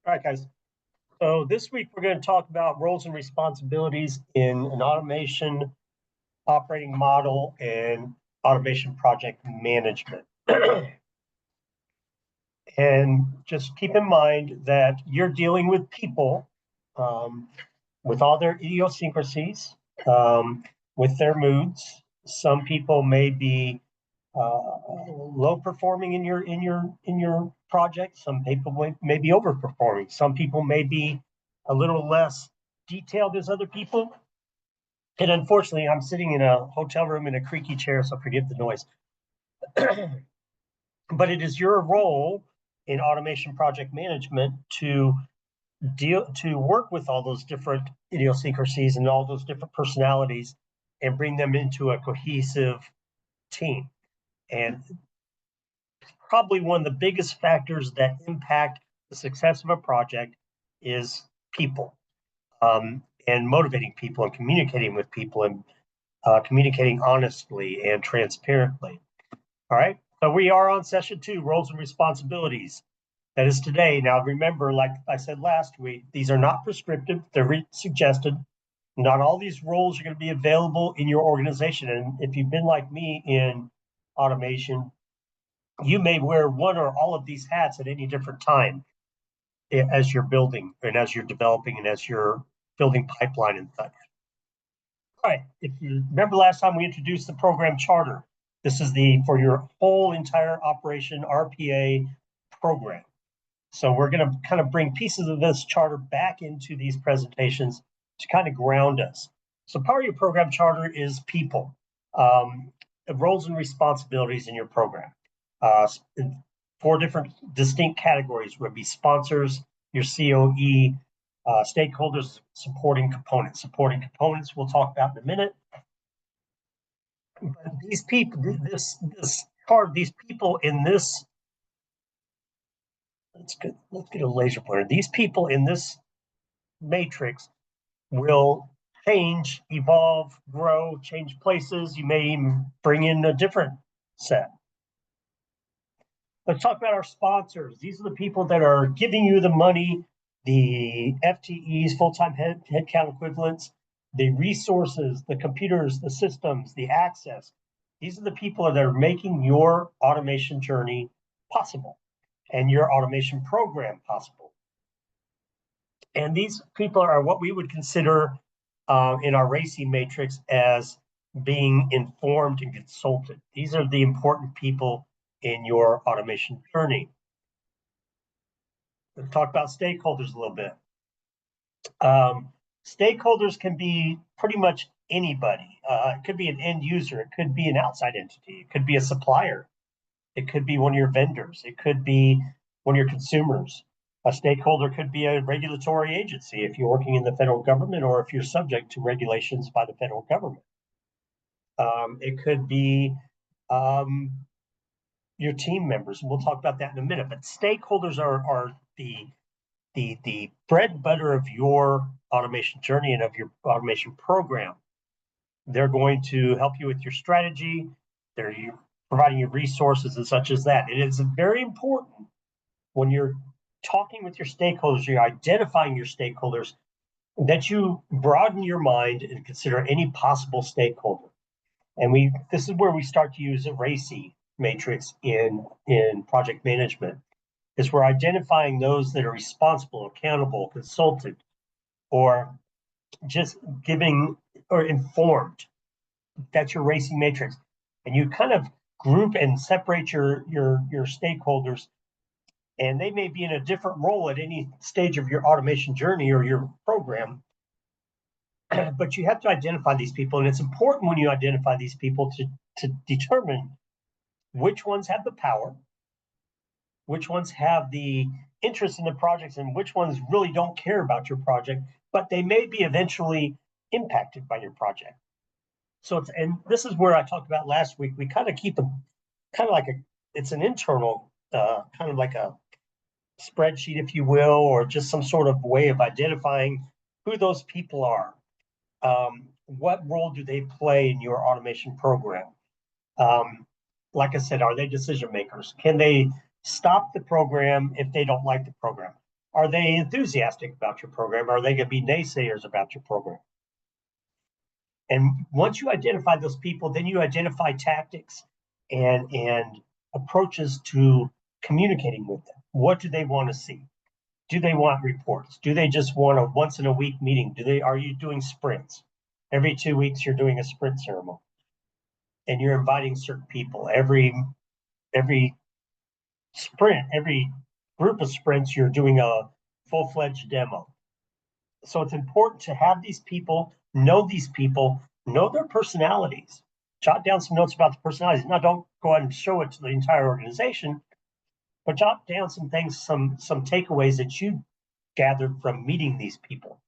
All right, guys. So this week we're going to talk about roles and responsibilities in an automation operating model and automation project management. And just keep in mind that you're dealing with people with all their idiosyncrasies, with their moods. Some people may be low performing in your project. Some people may be overperforming. Some people may be a little less detailed as other people. And unfortunately, I'm sitting in a hotel room in a creaky chair, so forgive the noise. But it is your role in automation project management to work with all those different idiosyncrasies and all those different personalities and bring them into a cohesive team. And probably one of the biggest factors that impact the success of a project is people, and motivating people and communicating with people and communicating honestly and transparently. All right, so we are on session 2, roles and responsibilities. That is today. Now remember, like I said last week, these are not prescriptive, they're suggested. Not all these roles are going to be available in your organization. And if you've been like me in automation, you may wear one or all of these hats at any different time as you're building and as you're developing and as you're building pipeline and such. All right, if you remember last time we introduced the program charter. This is for your whole entire operation RPA program. So we're going to kind of bring pieces of this charter back into these presentations to kind of ground us. So part of your program charter is people, roles and responsibilities in your program. 4 different distinct categories would be sponsors, your COE, stakeholders, supporting components. Supporting components we'll talk about in a minute. But these people, these people in this, let's get a laser pointer. These people in this matrix will change, evolve, grow, change places. You may even bring in a different set. Let's talk about our sponsors. These are the people that are giving you the money, the FTEs, full-time headcount equivalents, the resources, the computers, the systems, the access. These are the people that are making your automation journey possible and your automation program possible. And these people are what we would consider in our RACI matrix as being informed and consulted. These are the important people in your automation journey. Let's talk about stakeholders a little bit. Stakeholders can be pretty much anybody. It could be an end user. It could be an outside entity. It could be a supplier. It could be one of your vendors. It could be one of your consumers. A stakeholder could be a regulatory agency if you're working in the federal government or if you're subject to regulations by the federal government. It could be your team members, and we'll talk about that in a minute. But stakeholders are the bread and butter of your automation journey and of your automation program. They're going to help you with your strategy. They're providing you resources and such as that. It is very important when you're talking with your stakeholders, you're identifying your stakeholders, that you broaden your mind and consider any possible stakeholder. And this is where we start to use a RACI matrix in project management, is we're identifying those that are responsible, accountable, consulted, or just giving or informed. That's your RACI matrix. And you kind of group and separate your stakeholders, and they may be in a different role at any stage of your automation journey or your program. But you have to identify these people, and it's important when you identify these people to determine which ones have the power, which ones have the interest in the projects, and which ones really don't care about your project, but they may be eventually impacted by your project. So and this is where I talked about last week. We kind of keep it's an internal, kind of like a spreadsheet, if you will, or just some sort of way of identifying who those people are. What role do they play in your automation program? Like I said, are they decision makers? Can they stop the program if they don't like the program? Are they enthusiastic about your program? Are they going to be naysayers about your program? And once you identify those people, then you identify tactics and approaches to communicating with them. What do they want to see? Do they want reports? Do they just want a once in a week meeting? Are you doing sprints? Every 2 weeks you're doing a sprint ceremony. And you're inviting certain people. Every sprint, every group of sprints, you're doing a full-fledged demo. So it's important to have these people, know their personalities. Jot down some notes about the personalities. Now, don't go out and show it to the entire organization, but jot down some things, some takeaways that you gathered from meeting these people.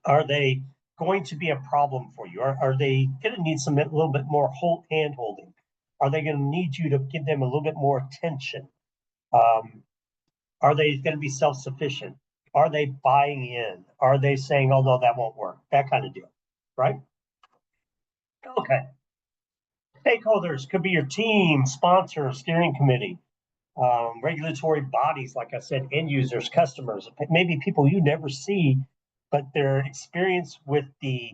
Are they going to be a problem for you? Are they going to need a little bit more hand holding? Are they going to need you to give them a little bit more attention? Are they going to be self-sufficient? Are they buying in? Are they saying, oh, no, that won't work? That kind of deal, right? Okay. Stakeholders could be your team, sponsor, steering committee, regulatory bodies, like I said, end users, customers, maybe people you never see, but their experience with the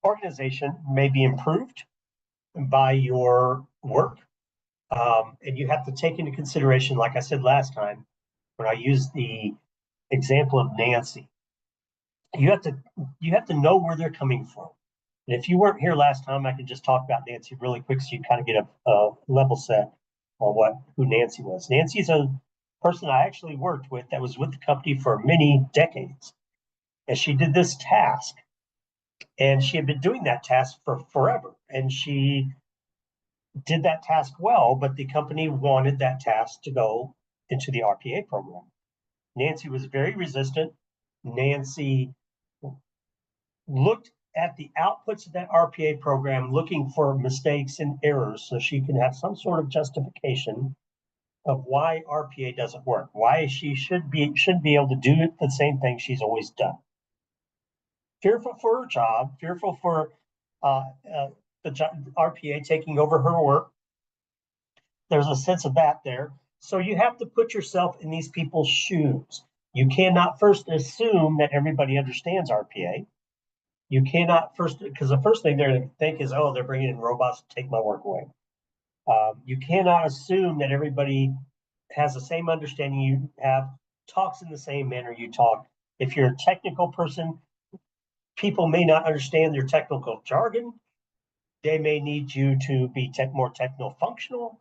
organization may be improved by your work. And you have to take into consideration, like I said last time, when I used the example of Nancy, you have to know where they're coming from. And if you weren't here last time, I can just talk about Nancy really quick so you kind of get a level set on who Nancy was. Nancy's a person I actually worked with that was with the company for many decades. And she did this task. And she had been doing that task for forever. And she did that task well, but the company wanted that task to go into the RPA program. Nancy was very resistant. Nancy looked at the outputs of that RPA program, looking for mistakes and errors so she can have some sort of justification of why RPA doesn't work, why she shouldn't be able to do the same thing she's always done. Fearful for her job, fearful for the RPA taking over her work. There's a sense of that there. So you have to put yourself in these people's shoes. You cannot first assume that everybody understands RPA. You cannot because the first thing they're going to think is, oh, they're bringing in robots to take my work away. You cannot assume that everybody has the same understanding you have, talks in the same manner you talk. If you're a technical person, people may not understand your technical jargon. They may need you to be more techno-functional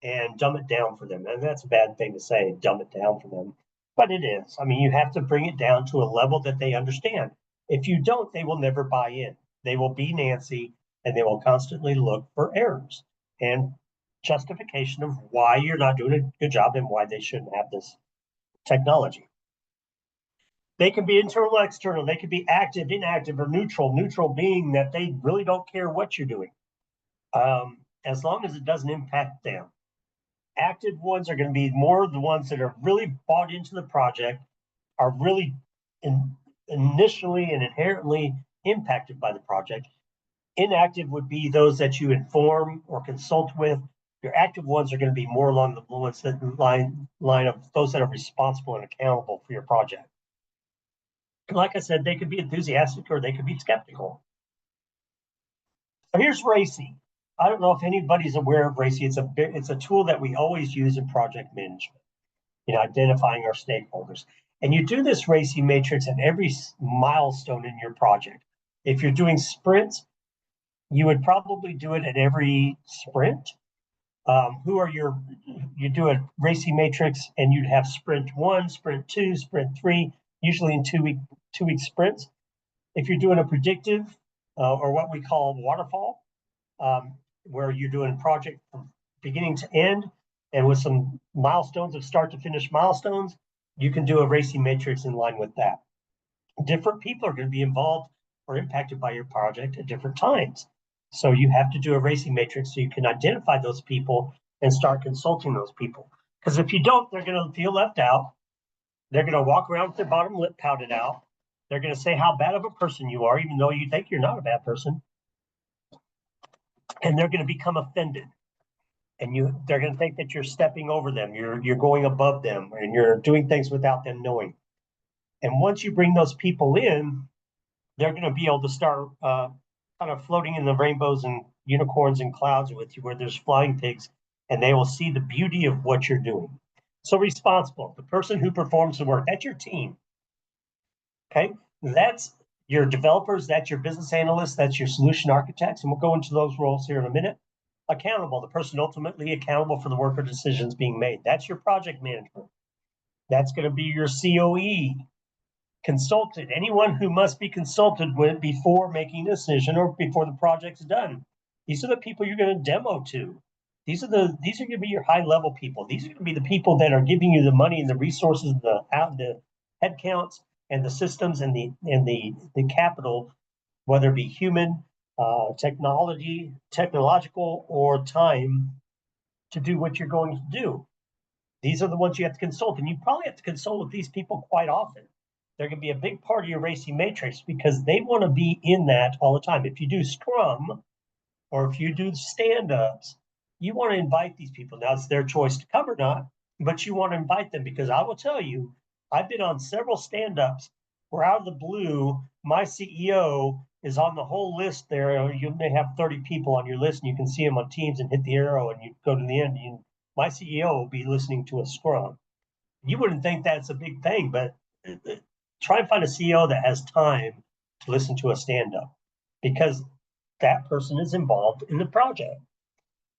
and dumb it down for them. And that's a bad thing to say, dumb it down for them. But it is. I mean, you have to bring it down to a level that they understand. If you don't, they will never buy in. They will be Nancy, and they will constantly look for errors and justification of why you're not doing a good job and why they shouldn't have this technology. They can be internal, external. They can be active, inactive, or neutral. Neutral being that they really don't care what you're doing, as long as it doesn't impact them. Active ones are going to be more the ones that are really bought into the project, are really initially and inherently impacted by the project. Inactive would be those that you inform or consult with. Your active ones are going to be more along the ones that line of those that are responsible and accountable for your project. Like I said, they could be enthusiastic or they could be skeptical. So here's RACI. I don't know if anybody's aware of RACI. It's a tool that we always use in project management, identifying our stakeholders. And you do this RACI matrix at every milestone in your project. If you're doing sprints, you would probably do it at every sprint. You do a RACI matrix and you'd have sprint 1, sprint 2, sprint 3, usually in 2-week sprints. If you're doing a predictive or what we call waterfall, where you're doing project from beginning to end and with some milestones of start to finish milestones, you can do a RACI matrix in line with that. Different people are going to be involved or impacted by your project at different times. So you have to do a RACI matrix so you can identify those people and start consulting those people. Because if you don't, they're going to feel left out. They're going to walk around with their bottom lip pouted out. They're going to say how bad of a person you are, even though you think you're not a bad person. And they're going to become offended. and they're going to think that you're stepping over them, you're going above them, and you're doing things without them knowing. And once you bring those people in, they're going to be able to start kind of floating in the rainbows and unicorns and clouds with you, where there's flying pigs, and they will see the beauty of what you're doing. So responsible, the person who performs the work, that's your team. Okay, that's your developers, that's your business analysts, that's your solution architects, and we'll go into those roles here in a minute. Accountable, the person ultimately accountable for the work or decisions being made. That's your project manager. That's going to be your COE. Consultant, anyone who must be consulted with before making a decision or before the project's done. These are the people you're going to demo to. These are going to be your high level people. These are going to be the people that are giving you the money and the resources, the headcounts and the systems and the capital, whether it be human, technological, or time, to do what you're going to do. These are the ones you have to consult, and you probably have to consult with these people quite often. They're going to be a big part of your racing matrix because they want to be in that all the time. If you do Scrum or if you do stand-ups, you want to invite these people. Now, it's their choice to come or not, but you want to invite them, because I will tell you, I've been on several stand-ups where out of the blue, my CEO is on the whole list there. You may have 30 people on your list, and you can see them on Teams and hit the arrow, and you go to the end. My CEO will be listening to a Scrum. You wouldn't think that's a big thing, but try and find a CEO that has time to listen to a stand-up, because that person is involved in the project.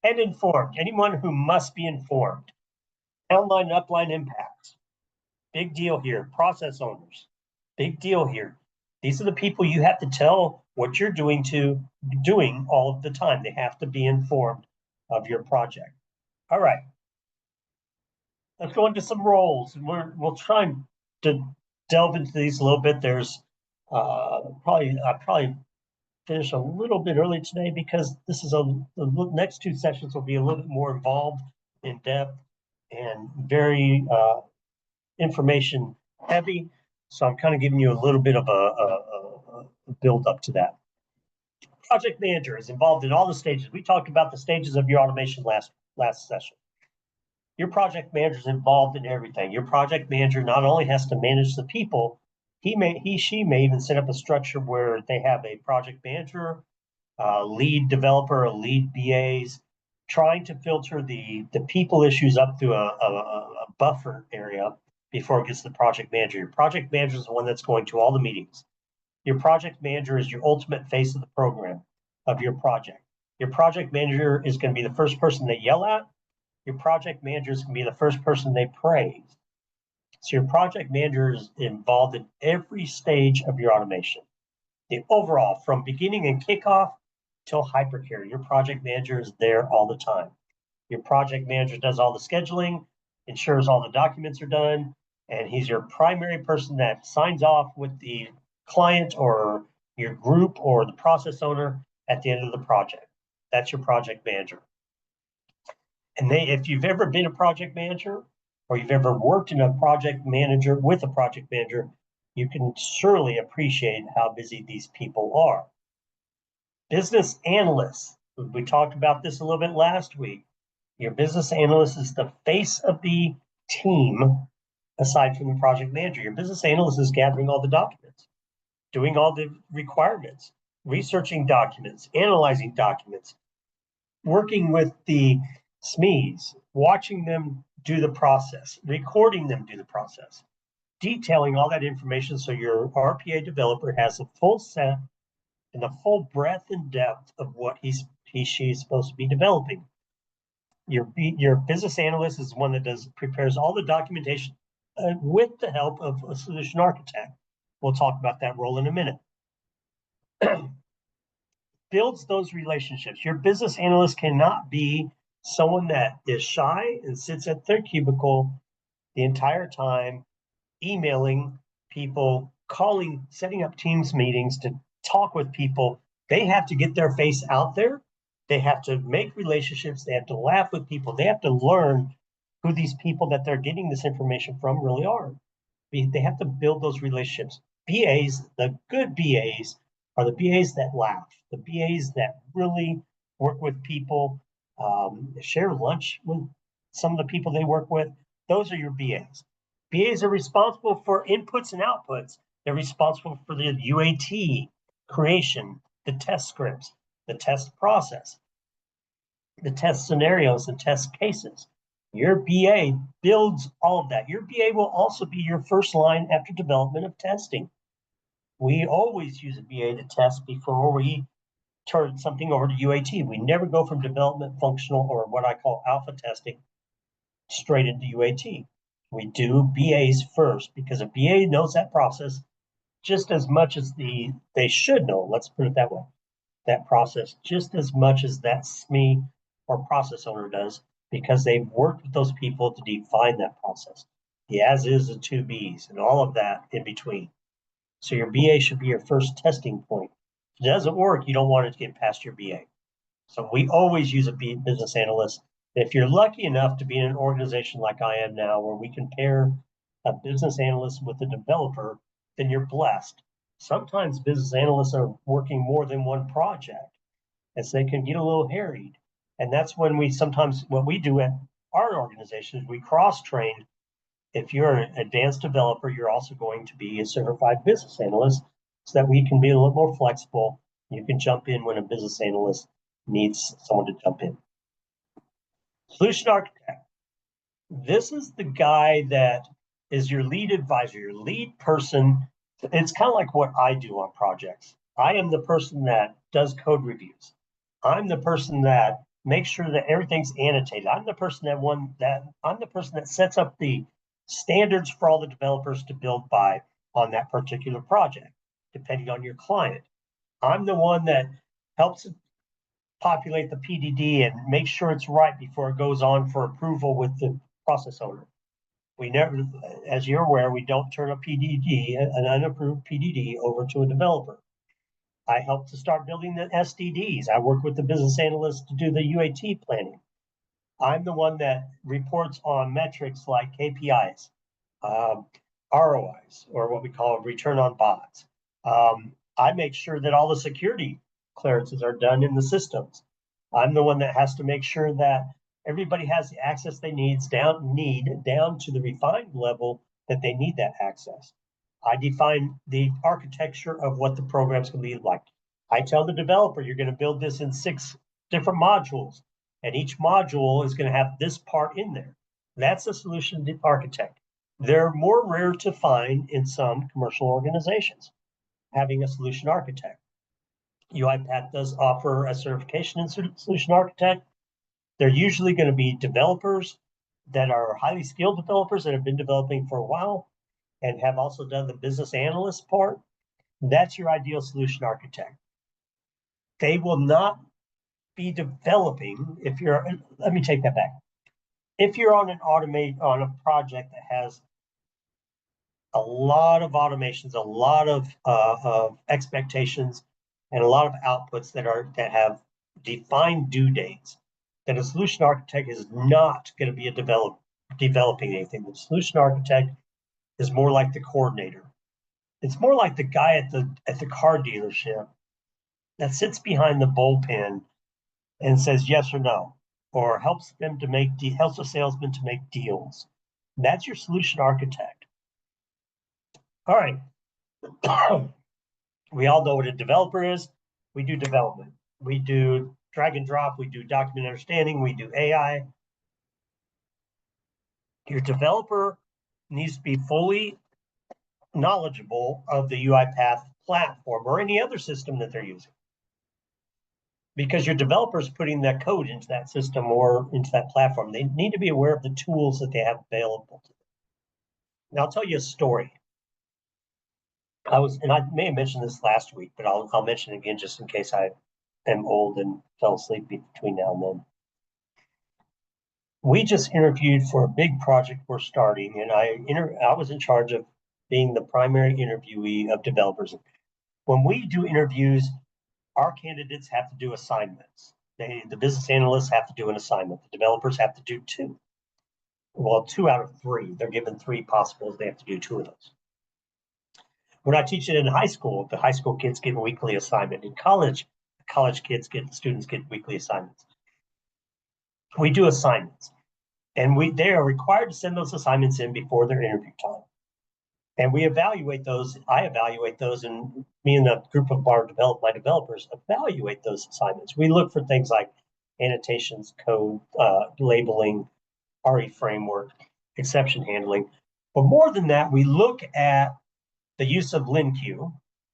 And informed, anyone who must be informed. Downline and upline impacts. Big deal here. Process owners. Big deal here. These are the people you have to tell what you're doing all of the time. They have to be informed of your project. All right. Let's go into some roles, and we'll try to delve into these a little bit. There's I'll probably finish a little bit early today, because this is the next two sessions will be a little bit more involved, in depth, and very information heavy. So I'm kind of giving you a little bit of a build up to that. Project manager is involved in all the stages. We talked about the stages of your automation last session. Your project manager is involved in everything. Your project manager not only has to manage the people, she may even set up a structure where they have a project manager, lead developer, or lead BAs, trying to filter the people issues up through a buffer area before it gets to the project manager. Your project manager is the one that's going to all the meetings. Your project manager is your ultimate face of the program, of your project. Your project manager is going to be the first person they yell at. Your project manager is going to be the first person they praise. So your project manager is involved in every stage of your automation. The overall, from beginning and kickoff till hypercare, your project manager is there all the time. Your project manager does all the scheduling, ensures all the documents are done, and he's your primary person that signs off with the client or your group or the process owner at the end of the project. That's your project manager. And if you've ever been a project manager, or you've ever worked in a project manager with a project manager, you can surely appreciate how busy these people are. Business analysts, we talked about this a little bit last week. Your business analyst is the face of the team, aside from the project manager. Your business analyst is gathering all the documents, doing all the requirements, researching documents, analyzing documents, working with the SMEs, watching them do the process, recording them do the process, detailing all that information so your RPA developer has a full set and the full breadth and depth of what she is supposed to be developing. Your business analyst is one that prepares all the documentation with the help of a solution architect. We'll talk about that role in a minute. Builds those relationships. Your business analyst cannot be someone that is shy and sits at their cubicle the entire time, emailing people, calling, setting up Teams meetings to talk with people. They have to get their face out there. They have to make relationships. They have to laugh with people. They have to learn who these people that they're getting this information from really are. They have to build those relationships. BAs, the good BAs, are the BAs that laugh, the BAs that really work with people, share lunch with some of the people they work with. Those are your BAs. BAs are responsible for inputs and outputs. They're responsible for the UAT creation, the test scripts, the test process, the test scenarios, and test cases. Your BA builds all of that. Your BA will also be your first line after development of testing. We always use a BA to test before we turn something over to UAT. We never go from development, functional, or what I call alpha testing straight into UAT. We do BAs first because a BA knows that process just as much as they should know, let's put it that way, that process just as much as that SME or process owner does, because they've worked with those people to define that process, the as is and to be's and all of that in between. So your BA should be your first testing point. If it doesn't work, you don't want it to get past your BA. So we always use a business analyst. If you're lucky enough to be in an organization like I am now, where we can pair a business analyst with a developer, then you're blessed. Sometimes business analysts are working more than one project, as they can get a little harried. And that's when what we do at our organization is we cross-train. If you're an advanced developer, you're also going to be a certified business analyst, so that we can be a little more flexible. You can jump in when a business analyst needs someone to jump in. Solution architect. This is the guy that is your lead advisor, your lead person. It's kind of like what I do on projects. I am the person that does code reviews. I'm the person that makes sure that everything's annotated. I'm the person that sets up the standards for all the developers to build by on that particular project, depending on your client. I'm the one that helps populate the PDD and make sure it's right before it goes on for approval with the process owner. We never, as you're aware, we don't turn a PDD, an unapproved PDD, over to a developer. I help to start building the SDDs. I work with the business analyst to do the UAT planning. I'm the one that reports on metrics like KPIs, ROIs, or what we call return on bots. I make sure that all the security clearances are done in the systems. I'm the one that has to make sure that everybody has the access they need down to the refined level that they need that access. I define the architecture of what the program's going to be like. I tell the developer, you're going to build this in 6 different modules, and each module is going to have this part in there. That's a solution architect. They're more rare to find in some commercial organizations, having a solution architect. UiPath does offer a certification in solution architect. They're usually going to be developers that are highly skilled developers that have been developing for a while and have also done the business analyst part. That's your ideal solution architect. They will not be developing let me take that back. If you're on on a project that has a lot of automations, a lot of expectations, and a lot of outputs that have defined due dates, then a solution architect is not going to be developing anything. The solution architect is more like the coordinator. It's more like the guy at the car dealership that sits behind the bullpen and says yes or no, or helps the salesman to make deals. That's your solution architect. All right. We all know what a developer is. We do development. We do drag and drop. We do document understanding. We do AI. Your developer needs to be fully knowledgeable of the UiPath platform or any other system that they're using, because your developer is putting that code into that system or into that platform. They need to be aware of the tools that they have available to them. Now, I'll tell you a story. And I may have mentioned this last week, but I'll mention it again just in case I am old and fell asleep between now and then. We just interviewed for a big project we're starting, and I was in charge of being the primary interviewee of developers. When we do interviews, our candidates have to do assignments. The business analysts have to do an assignment. The developers have to do 2. Well, 2 out of 3. They're given 3 possibles. They have to do 2 of those. When I teach it in high school, the high school kids get a weekly assignment. In college, the college students get weekly assignments. we do assignments, and they are required to send those assignments in before their interview time. And we evaluate those. I evaluate those, and me and a group of my developers evaluate those assignments. We look for things like annotations, code, labeling, RE framework, exception handling. But more than that, we look at the use of LinQ,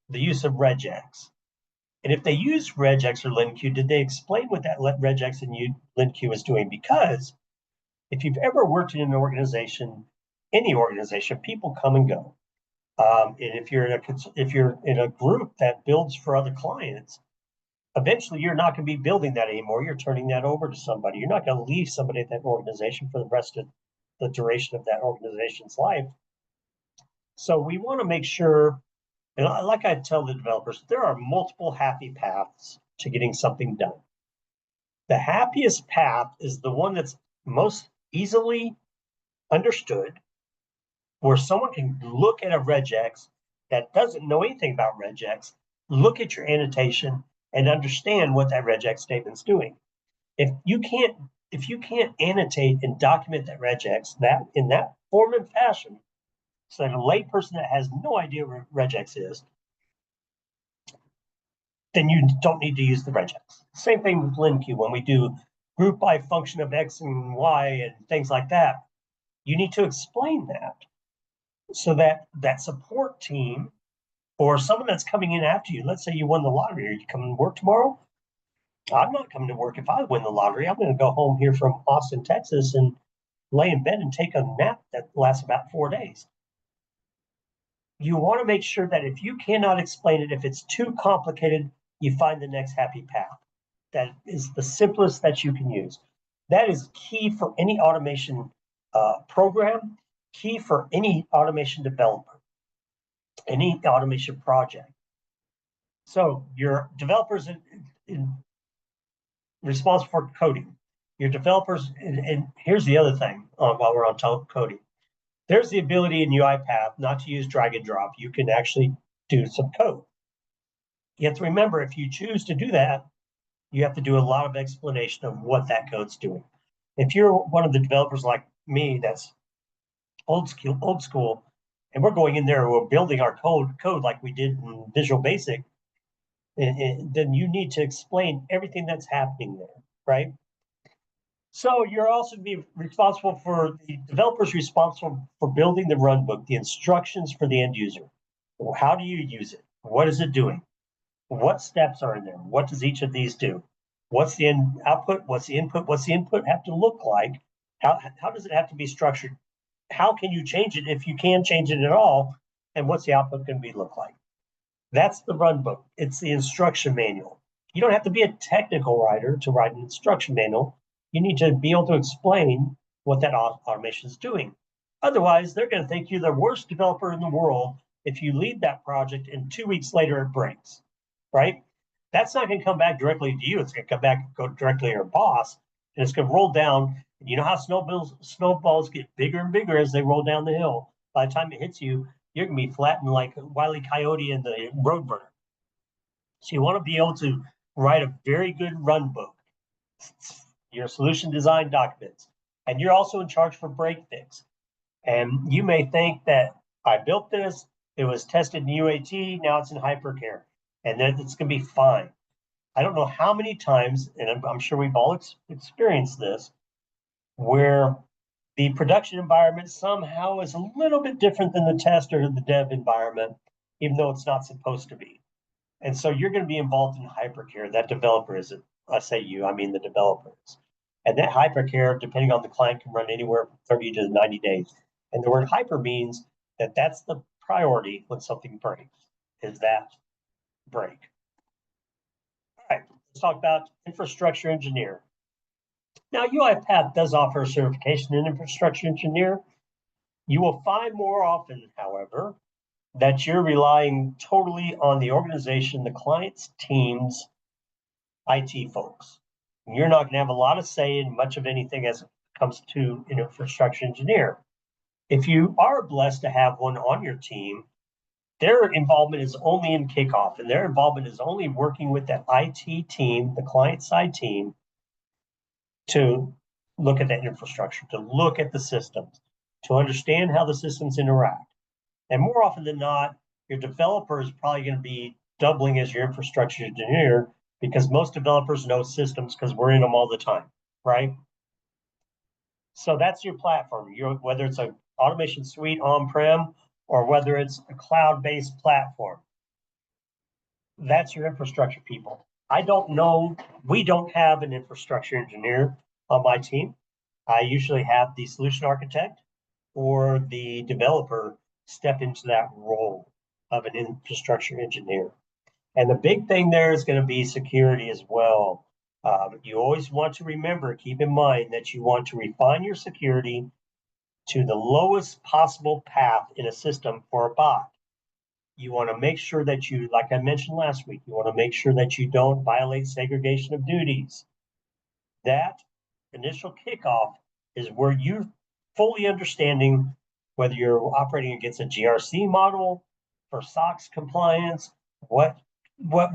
the use of regex. And if they use regex or LinQ, did they explain what that regex and LinQ is doing? Because if you've ever worked in an organization, any organization, people come and go. And if you're in a group that builds for other clients, eventually you're not going to be building that anymore. You're turning that over to somebody. You're not going to leave somebody at that organization for the rest of the duration of that organization's life. So we want to make sure, and like I tell the developers, there are multiple happy paths to getting something done. The happiest path is the one that's most easily understood, where someone can look at a regex that doesn't know anything about regex, look at your annotation, and understand what that regex statement's doing. If you can't annotate and document that regex in that form and fashion, so that a layperson that has no idea what regex is, then you don't need to use the regex. Same thing with LinQ. When we do group by function of X and Y and things like that, you need to explain that so that that support team or someone that's coming in after you, let's say you won the lottery, are you coming to work tomorrow? I'm not coming to work if I win the lottery. I'm going to go home here from Austin, Texas, and lay in bed and take a nap that lasts about 4 days. You want to make sure that if you cannot explain it, if it's too complicated, you find the next happy path. That is the simplest that you can use. That is key for any automation program, key for any automation developer, any automation project. So your developers responsible for coding, your developers, and here's the other thing while we're on coding. There's the ability in UiPath not to use drag and drop. You can actually do some code. You have to remember, if you choose to do that, you have to do a lot of explanation of what that code's doing. If you're one of the developers like me, that's old school, and we're going in there, we're building our code like we did in Visual Basic, then you need to explain everything that's happening there, right? So you're also be responsible for the developers responsible for building the runbook, the instructions for the end user. How do you use it? What is it doing? What steps are in there? What does each of these do? What's the output? What's the input? What's the input have to look like? How does it have to be structured? How can you change it if you can change it at all? And what's the output going to look like? That's the runbook. It's the instruction manual. You don't have to be a technical writer to write an instruction manual. You need to be able to explain what that automation is doing. Otherwise, they're going to think you're the worst developer in the world if you lead that project and 2 weeks later it breaks, right? That's not going to come back directly to you. It's going to come back and go directly to your boss, and it's going to roll down. You know how snowballs get bigger and bigger as they roll down the hill. By the time it hits you, you're going to be flattened like Wile E. Coyote in the Roadrunner. So you want to be able to write a very good run book, your solution design documents, and you're also in charge for break fix. And you may think that I built this, it was tested in UAT, now it's in hypercare, and then it's going to be fine. I don't know how many times, and I'm sure we've all experienced this, where the production environment somehow is a little bit different than the test or the dev environment, even though it's not supposed to be. And so you're going to be involved in hypercare. That developer isn't. I say you, I mean the developers. And that hypercare, depending on the client, can run anywhere from 30 to 90 days. And the word hyper means that that's the priority when something breaks, is that break. All right, let's talk about infrastructure engineer. Now, UiPath does offer a certification in infrastructure engineer. You will find more often, however, that you're relying totally on the organization, the client's team's IT folks. You're not going to have a lot of say in much of anything as it comes to an infrastructure engineer. If you are blessed to have one on your team, their involvement is only in kickoff, and their involvement is only working with that IT team, the client side team, to look at that infrastructure, to look at the systems, to understand how the systems interact. And more often than not, your developer is probably going to be doubling as your infrastructure engineer, because most developers know systems because we're in them all the time, right? So that's your platform. Whether it's an automation suite on-prem or whether it's a cloud-based platform, that's your infrastructure people. I don't know. We don't have an infrastructure engineer on my team. I usually have the solution architect or the developer step into that role of an infrastructure engineer. And the big thing there is going to be security as well. You always want to remember, keep in mind that you want to refine your security to the lowest possible path in a system for a bot. You want to make sure that you, like I mentioned last week, you want to make sure that you don't violate segregation of duties. That initial kickoff is where you're fully understanding whether you're operating against a GRC model for SOX compliance, what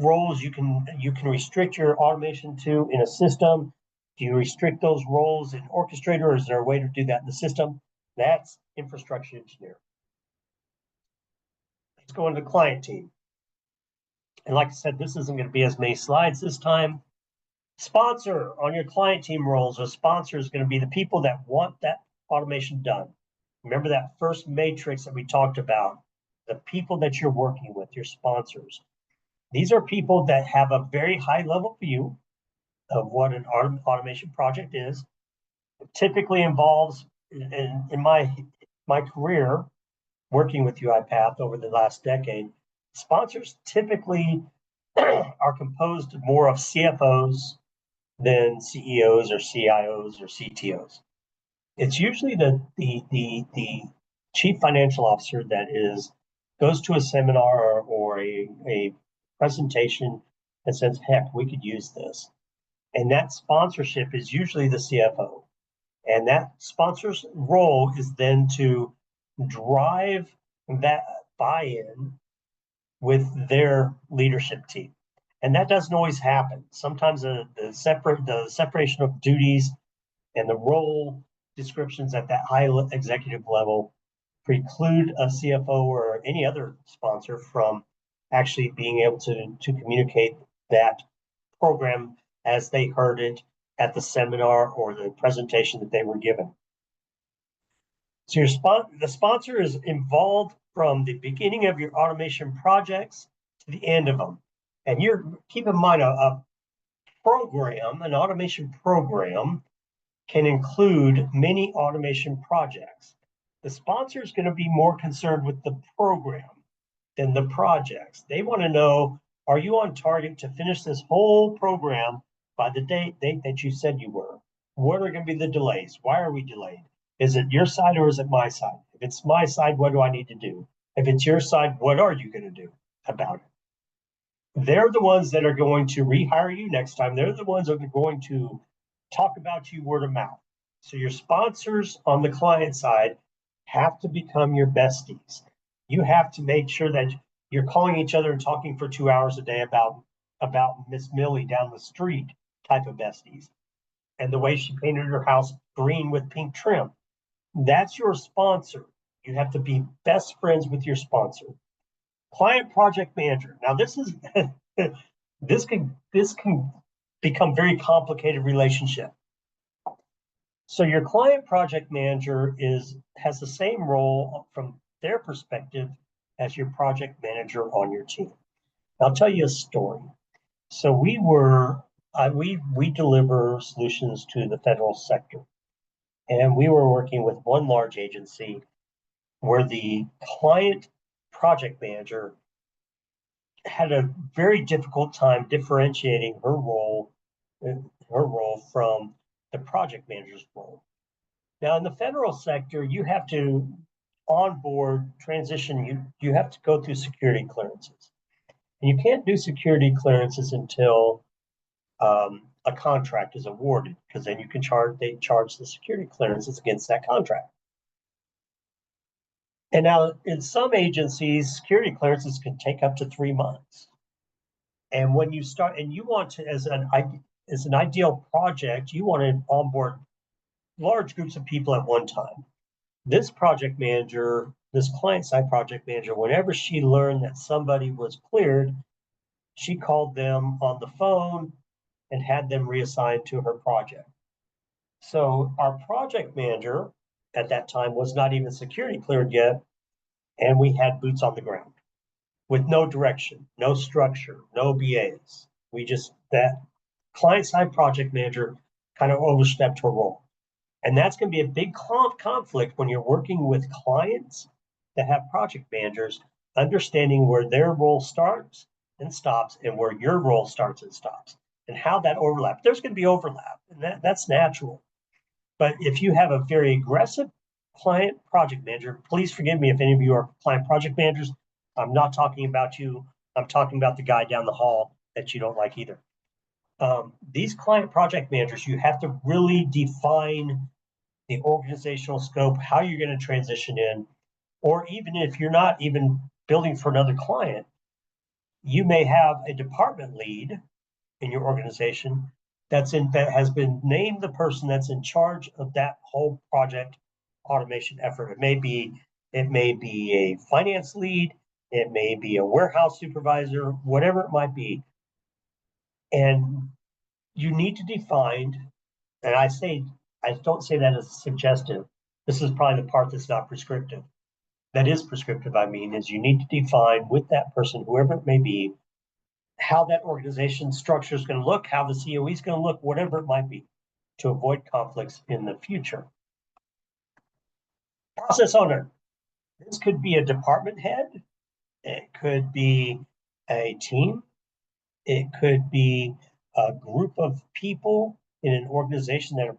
roles you can restrict your automation to in a system. Do you restrict those roles in Orchestrator, or is there a way to do that in the system? That's infrastructure engineer. Let's go into the client team. And like I said, this isn't going to be as many slides this time. Sponsor on your client team roles. A sponsor is going to be the people that want that automation done. Remember that first matrix that we talked about, the people that you're working with, your sponsors. These are people that have a very high level view of what an automation project is. It typically involves, in my career, working with UiPath over the last decade, sponsors typically are composed more of CFOs than CEOs or CIOs or CTOs. It's usually the chief financial officer that goes to a seminar or a presentation and says, heck, we could use this. And that sponsorship is usually the CFO. And that sponsor's role is then to drive that buy-in with their leadership team. And that doesn't always happen. Sometimes the separation of duties and the role descriptions at that high executive level preclude a CFO or any other sponsor from actually being able to communicate that program as they heard it at the seminar or the presentation that they were given. So the sponsor is involved from the beginning of your automation projects to the end of them. And keep in mind, an automation program can include many automation projects. The sponsor is going to be more concerned with the program than the projects. They want to know, are you on target to finish this whole program by the date that you said you were? What are going to be the delays? Why are we delayed? Is it your side or is it my side? If it's my side, what do I need to do? If it's your side, what are you going to do about it? They're the ones that are going to rehire you next time. They're the ones that are going to talk about you word of mouth. So your sponsors on the client side have to become your besties. You have to make sure that you're calling each other and talking for 2 hours a day about Miss Millie down the street type of besties. And the way she painted her house green with pink trim. That's your sponsor. You have to be best friends with your sponsor. Client project manager. Now this can become very complicated relationship. So your client project manager has the same role from their perspective as your project manager on your team. I'll tell you a story. So we deliver solutions to the federal sector, and we were working with one large agency where the client project manager had a very difficult time differentiating her role from the project manager's role. Now, in the federal sector, you have to onboard transition. You have to go through security clearances, and you can't do security clearances until a contract is awarded, because then they charge the security clearances against that contract. And now in some agencies, security clearances can take up to 3 months. And when you start, and you want to, as an ideal project, you want to onboard large groups of people at one time. This project manager, this client-side project manager, whenever she learned that somebody was cleared, she called them on the phone and had them reassigned to her project. So our project manager at that time was not even security cleared yet, and we had boots on the ground with no direction, no structure, no BAs. That client-side project manager kind of overstepped her role. And that's going to be a big conflict when you're working with clients that have project managers, understanding where their role starts and stops and where your role starts and stops and how that overlap. There's going to be overlap, and that's natural. But if you have a very aggressive client project manager, please forgive me if any of you are client project managers. I'm not talking about you. I'm talking about the guy down the hall that you don't like either. These client project managers, you have to really define the organizational scope, how you're going to transition in, or even if you're not even building for another client, you may have a department lead in your organization that has been named the person that's in charge of that whole project automation effort. It may be a finance lead, it may be a warehouse supervisor, whatever it might be. And you need to define, and I don't say that as suggestive. This is probably the part that's not prescriptive. That is prescriptive, is you need to define with that person, whoever it may be, how that organization structure is going to look, how the COE is going to look, whatever it might be, to avoid conflicts in the future. Process owner. This could be a department head. It could be a team. It could be a group of people in an organization that are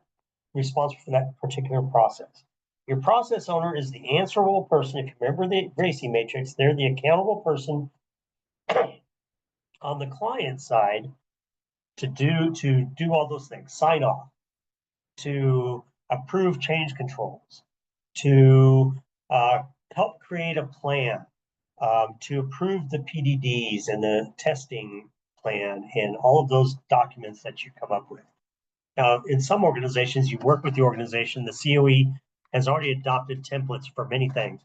responsible for that particular process. Your process owner is the answerable person. If you remember the Gracie matrix, they're the accountable person on the client side to do all those things, sign off, to approve change controls, to help create a plan, to approve the PDDs and the testing plan and all of those documents that you come up with. Now, in some organizations, you work with the organization, the COE has already adopted templates for many things.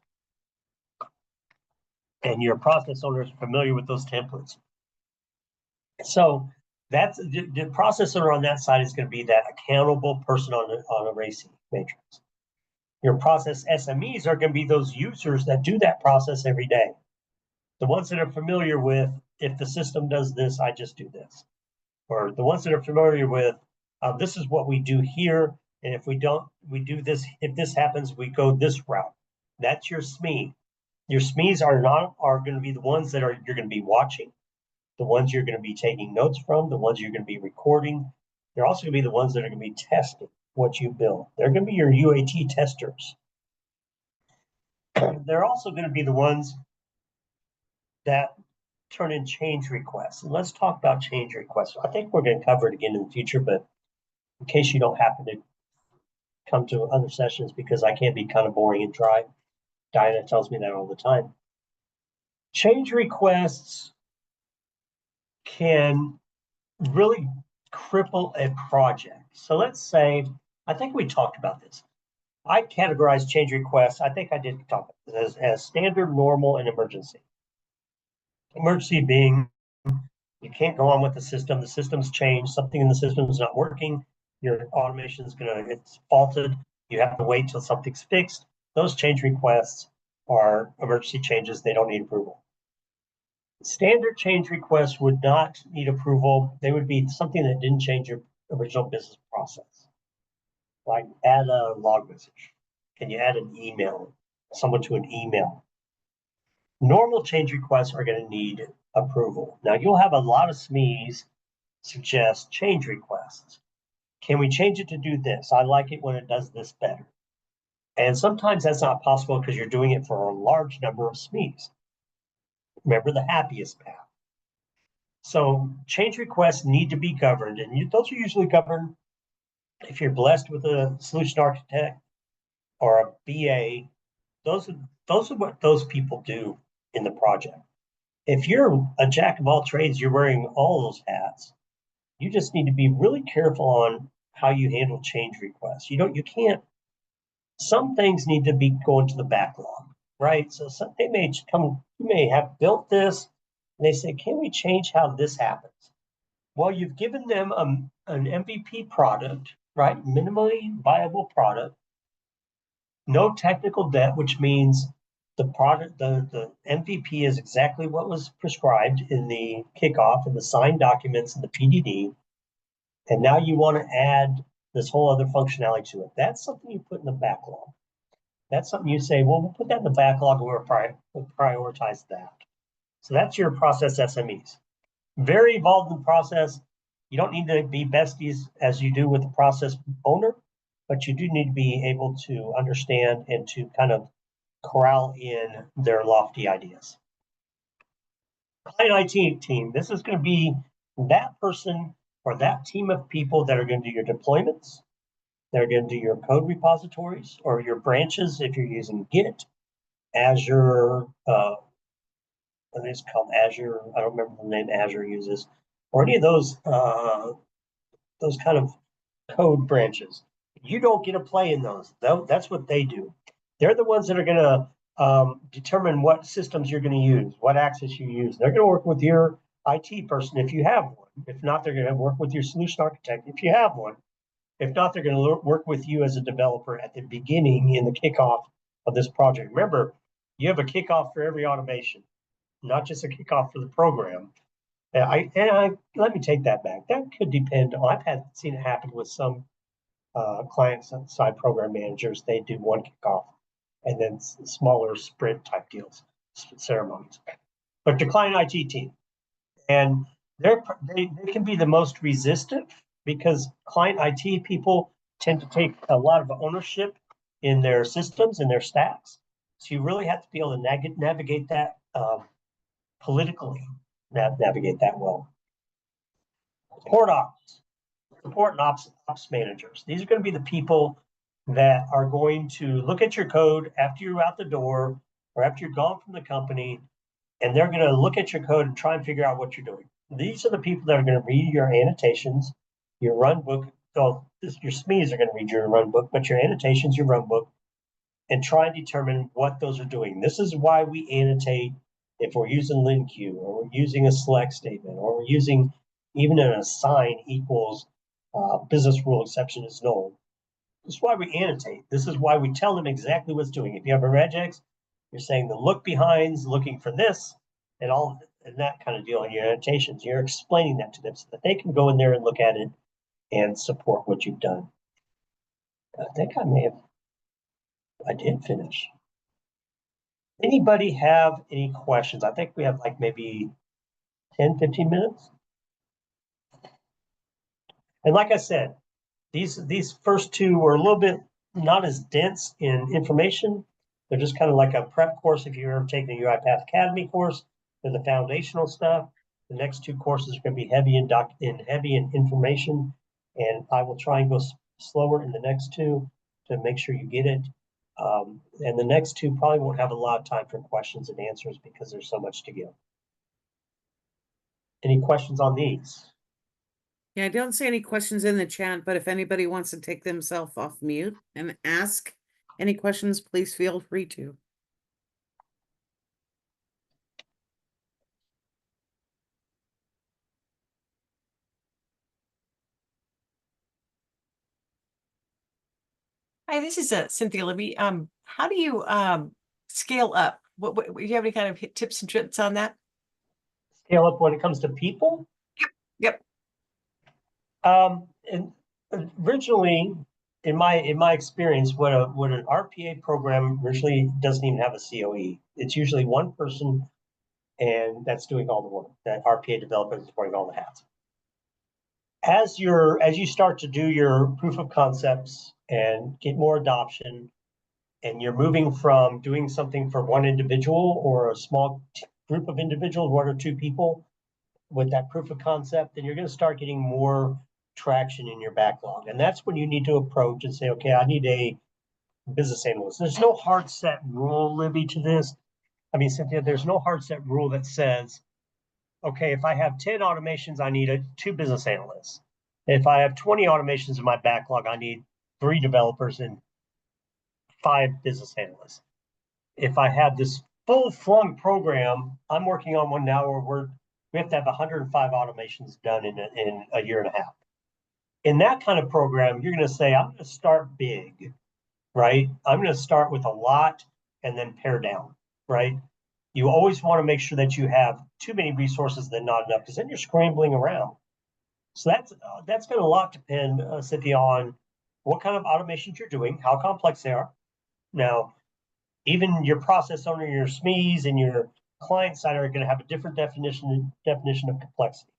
And your process owner is familiar with those templates. So that's the process owner on that side is going to be that accountable person on a racing matrix. Your process SMEs are going to be those users that do that process every day. The ones that are familiar with, if the system does this, I just do this. Or the ones that are familiar with, this is what we do here. And if we don't, we do this. If this happens, we go this route. That's your SME. Your SMEs are going to be the ones that you're going to be watching, the ones you're going to be taking notes from, the ones you're going to be recording. They're also going to be the ones that are going to be testing what you build. They're going to be your UAT testers. They're also going to be the ones that turn in change requests. And let's talk about change requests. I think we're going to cover it again in the future, but in case you don't happen to come to other sessions, because I can be kind of boring and dry. Diana tells me that all the time. Change requests can really cripple a project. So let's say, I think we talked about this. I categorize change requests, I think I did talk about this, as standard, normal, and emergency. Emergency being you can't go on with the system's changed, something in the system is not working, your automation is it's faulted, you have to wait till something's fixed. Those change requests are emergency changes, they don't need approval. Standard change requests would not need approval. They would be something that didn't change your original business process. Like add a log message. Can you add an email, someone to an email? Normal change requests are going to need approval. Now you'll have a lot of SMEs suggest change requests. Can we change it to do this? I like it when it does this better. And sometimes that's not possible because you're doing it for a large number of SMEs. Remember the happiest path. So change requests need to be governed, and those are usually governed if you're blessed with a solution architect or a BA. Those are what those people do in the project. If you're a jack of all trades, you're wearing all those hats. You just need to be really careful on how you handle change requests. You can't, some things need to be going to the backlog, right? So they may come, you may have built this, and they say, can we change how this happens? Well, you've given them an MVP product, right? Minimally viable product, no technical debt, which means the product, the MVP is exactly what was prescribed in the kickoff and the signed documents and the PDD. And now you want to add this whole other functionality to it. That's something you put in the backlog. That's something you say, well, we'll put that in the backlog and we'll prioritize that. So that's your process SMEs. Very involved in the process. You don't need to be besties as you do with the process owner, but you do need to be able to understand and to kind of corral in their lofty ideas. Client IT team, this is going to be that person or that team of people that are going to do your deployments. They're going to do your code repositories or your branches if you're using Git, Azure, what is it called? Azure, I don't remember the name Azure uses, or any of those kind of code branches. You don't get a play in those. That's what they do. They're the ones that are going to determine what systems you're going to use, what access you use. They're going to work with your IT person if you have one. If not, they're going to work with your solution architect if you have one. If not, they're going to work with you as a developer at the beginning in the kickoff of this project. Remember, you have a kickoff for every automation, not just a kickoff for the program. Let me take that back. That could depend on, I've seen it happen with some client-side program managers. They do one kickoff and then smaller sprint type deals, ceremonies. But the client IT team, and they can be the most resistant because client IT people tend to take a lot of ownership in their systems and their stacks. So you really have to be able to navigate that politically, navigate that well. Support and ops managers. These are going to be the people that are going to look at your code after you're out the door or after you're gone from the company, and they're going to look at your code and try and figure out what you're doing. These are the people that are going to read your annotations, your run book. So your SMEs are going to read your run book, but your annotations, your run book, and try and determine what those are doing. This is why we annotate if we're using LinQ or we're using a select statement or we're using even an assign equals business rule exception is null. This is why we annotate. This is why we tell them exactly what's doing. If you have a regex, you're saying the look behind's looking for this and all and that kind of deal in your annotations. You're explaining that to them so that they can go in there and look at it and support what you've done. I think I did finish. Anybody have any questions? I think we have like maybe 10, 15 minutes. And like I said, these first two were a little bit not as dense in information. They're just kind of like a prep course if you've ever taken a UiPath Academy course. They're the foundational stuff. The next two courses are going to be heavy in information, and I will try and go slower in the next two to make sure you get it. And the next two probably won't have a lot of time for questions and answers because there's so much to give. Any questions on these? Yeah, I don't see any questions in the chat, but if anybody wants to take themselves off mute and ask any questions, please feel free to. Hi, this is Cynthia Libby. How do you scale up? What do you have any kind of tips and tricks on that? Scale up when it comes to people? Yep. And originally, in my experience, what an RPA program originally doesn't even have a COE. It's usually one person, and that's doing all the work. That RPA developer is wearing all the hats. As you start to do your proof of concepts and get more adoption, and you're moving from doing something for one individual or a small group of individuals, one or two people, with that proof of concept, then you're going to start getting more traction in your backlog. And that's when you need to approach and say, okay, I need a business analyst. There's no hard set rule, Libby, to this. I mean, Cynthia, there's no hard set rule that says, okay, if I have 10 automations, I need 2 business analysts. If I have 20 automations in my backlog, I need 3 developers and 5 business analysts. If I have this full flung program, I'm working on one now where we have to have 105 automations done in a year and a half. In that kind of program, you're going to say, I'm going to start big, right? I'm going to start with a lot and then pare down, right? You always want to make sure that you have too many resources than not enough, because then you're scrambling around. So that's going to a lot depend, Cynthia, on what kind of automations you're doing, how complex they are. Now, even your process owner, your SMEs, and your client side are going to have a different definition of complexity.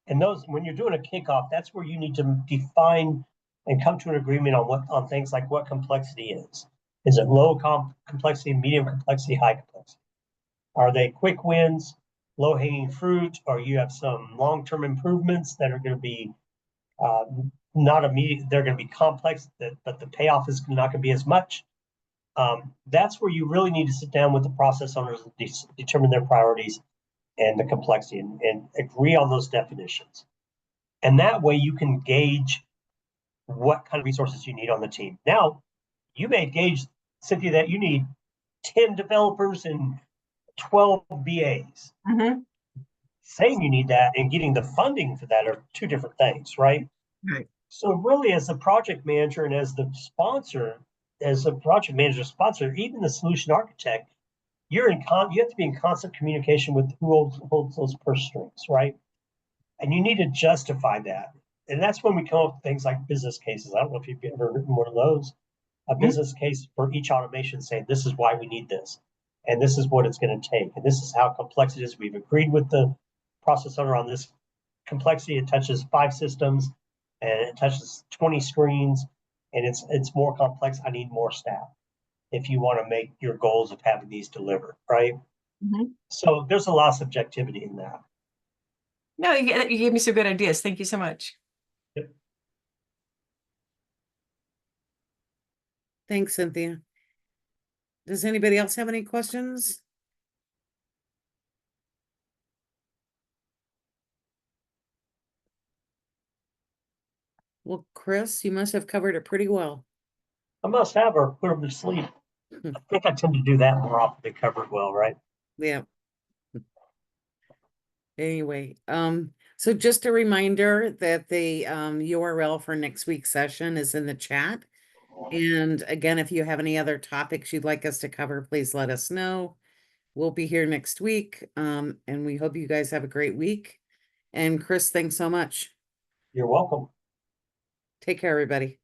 And those, when you're doing a kickoff, that's where you need to define and come to an agreement on things like what complexity is. Is it low complexity, medium complexity, high complexity? Are they quick wins, low hanging fruit, or you have some long-term improvements that are going to be not immediate? They're going to be complex, but the payoff is not going to be as much. That's where you really need to sit down with the process owners and determine their priorities and the complexity and agree on those definitions. And that way you can gauge what kind of resources you need on the team. Now, you may gauge, Cynthia, that you need 10 developers and 12 BAs. Mm-hmm. Saying you need that and getting the funding for that are 2 different things, right? Right. So really, as the project manager and as the sponsor, as a project manager sponsor, even the solution architect, you have to be in constant communication with who holds those purse strings, right? And you need to justify that. And that's when we come up with things like business cases. I don't know if you've ever written one of those. A business case for each automation saying, this is why we need this. And this is what it's going to take. And this is how complex it is. We've agreed with the process owner on this complexity. It touches 5 systems and it touches 20 screens. And it's more complex. I need more staff if you want to make your goals of having these delivered, right? Mm-hmm. So there's a lot of subjectivity in that. No, you gave me some good ideas. Thank you so much. Yep. Thanks, Cynthia. Does anybody else have any questions? Well, Chris, you must have covered it pretty well. I must have or put them to sleep. I think I tend to do that more often than cover it well, right? Yeah. Anyway, so just a reminder that the URL for next week's session is in the chat. And again, if you have any other topics you'd like us to cover, please let us know. We'll be here next week. And we hope you guys have a great week. And Chris, thanks so much. You're welcome. Take care, everybody.